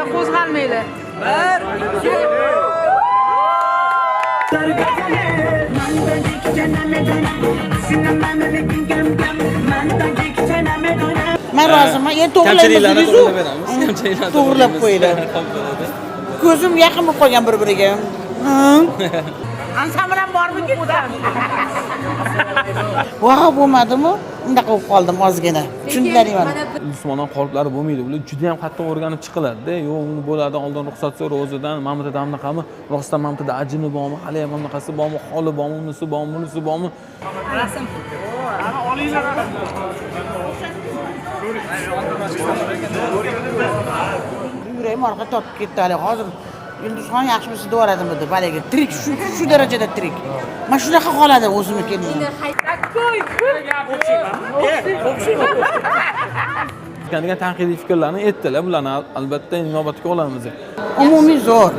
o'rningizda qo'zg'almanglar. 1 Men roziman. Endi to'g'rilaymiz. To'g'rilab qo'yinglar. Ko'zim yaqin bo'lib qolgan bir-biriga. Ansam bilan bormi ketdim? Voha bo'lmadimi? Unday qilib qoldim ozgina. Tushundilaring mana. Musulmonlar qoliplari bo'lmaydi. Ular juda ham qattiq o'rganib chiqiladi-da. Yo'q, uni bo'ladi, oldin ruxsat so'ra o'zidan. Mamada damnaqami? Rostdan mamada ajini bormi? Hali ham bunaqasi bormi? Holi bormi? Unisi bormi? Bunisi bormi? Rasm. Ana olinglar. Yurayim orqa topib ketdi hali. Hozir Yulduzxon yaxshimisiz deb o'radim dedi. Balagi tirik shu darajada tirik. Mana shunaqa qoladi o'zimni keldim. Degan tanqidiy fikrlarni aytdilar. Bularni albatta inobatga olamiz. Umumiy zo'r.